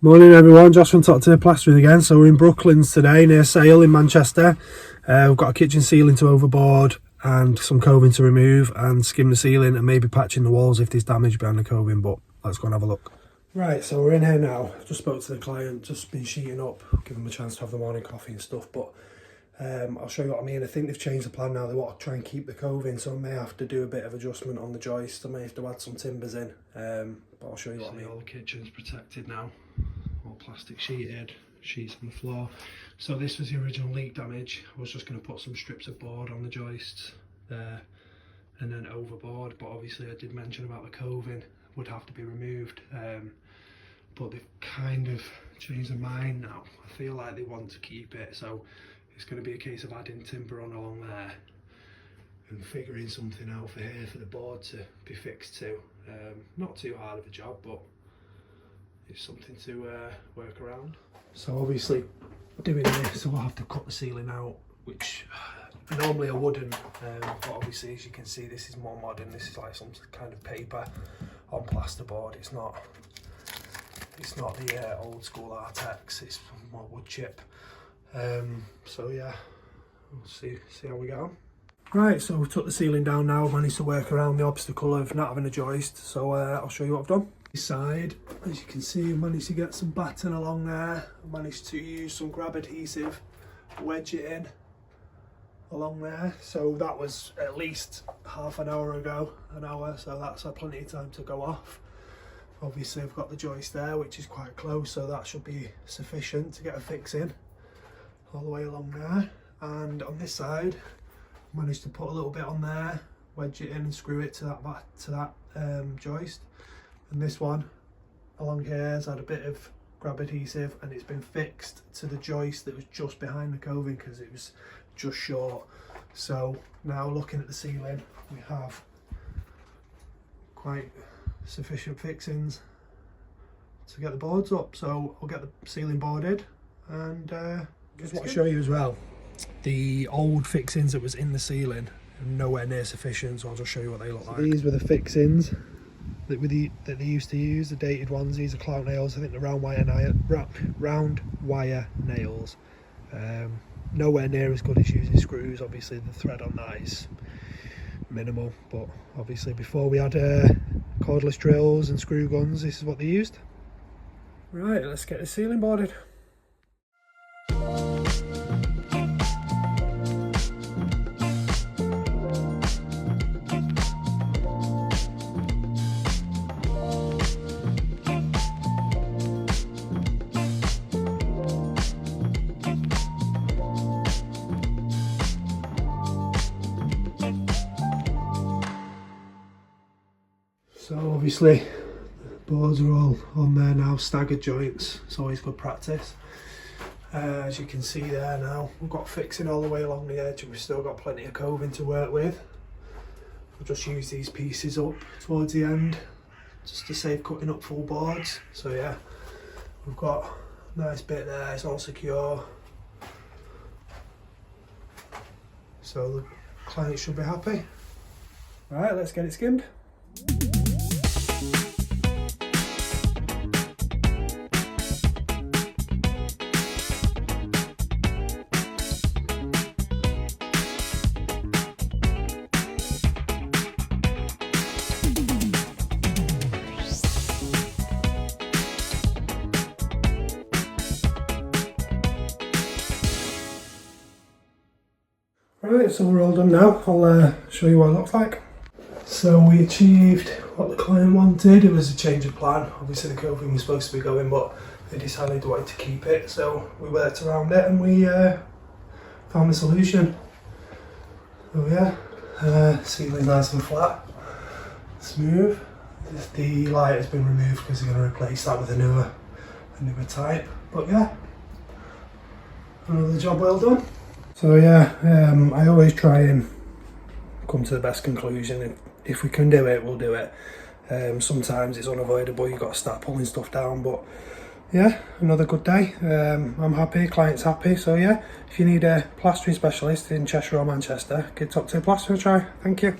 Morning everyone, Josh from Top Tier Plastering again. So we're in Brooklands today near Sale in Manchester. We've got a kitchen ceiling to overboard and some coving to remove and skim the ceiling and maybe patching the walls if there's damage behind the coving, but let's go and have a look. Right, so we're in here now. Just spoke to the client, just been sheeting up, give them a chance to have the morning coffee and stuff, but I'll show you what I mean. I think they've changed the plan now. They want to try and keep the coving, so I may have to do a bit of adjustment on the joist. I may have to add some timbers in, but I'll show you what I mean. All the kitchen's protected now. All plastic sheeted, sheets on the floor. So this was the original leak damage. I was just going to put some strips of board on the joists there and then overboard, but obviously I did mention about the coving would have to be removed, but they've kind of changed their mind now. I feel like they want to keep it, so it's going to be a case of adding timber on along there and figuring something out for here for the board to be fixed to. Not too hard of a job, but it's something to work around. So obviously doing this, I'll have to cut the ceiling out, which normally I wouldn't, but obviously as you can see this is more modern. This is like some kind of paper on plasterboard. It's not the old school Artex, it's more wood chip. So yeah, we'll see how we go. Right, so we took the ceiling down now, managed to work around the obstacle of not having a joist, so I'll show you what I've done. This side, as you can see, I managed to get some batten along there. I managed to use some grab adhesive, wedge it in along there. So that was at least half an hour ago, so that's had plenty of time to go off. Obviously I've got the joist there, which is quite close, so that should be sufficient to get a fix in all the way along there. And on this side, I managed to put a little bit on there, wedge it in and screw it to that joist. And this one along here has had a bit of grab adhesive and it's been fixed to the joist that was just behind the coving because it was just short. So now looking at the ceiling, we have quite sufficient fixings to get the boards up. So I'll get the ceiling boarded and just want to show you as well the old fixings that was in the ceiling are nowhere near sufficient, so I'll just show you what they look like. These were the fixings that they used to use, the dated ones. These are clout nails. I think the round wire nails. Nowhere near as good as using screws. Obviously the thread on that is minimal, but obviously before we had cordless drills and screw guns, this is what they used. Right, let's get the ceiling boarded. So obviously the boards are all on there now, staggered joints. It's always good practice. As you can see there now, we've got fixing all the way along the edge and we've still got plenty of coving to work with. We'll just use these pieces up towards the end just to save cutting up full boards. So yeah, we've got a nice bit there, it's all secure. So the client should be happy. Right, let's get it skimmed. Right, so we're all done now. I'll show you what it looks like. So we achieved what the client wanted. It was a change of plan. Obviously the coving was supposed to be going, but they decided they wanted to keep it. So we worked around it and we found a solution. So yeah, ceiling nice and flat, smooth. The light has been removed because they're going to replace that with a newer type. But yeah, another job well done. So yeah, I always try and come to the best conclusion. If we can do it, we'll do it. Sometimes it's unavoidable, you've got to start pulling stuff down, but yeah, another good day. I'm happy, client's happy, so yeah, if you need a plastering specialist in Cheshire or Manchester, give Top Tier Plastering a try. Thank you.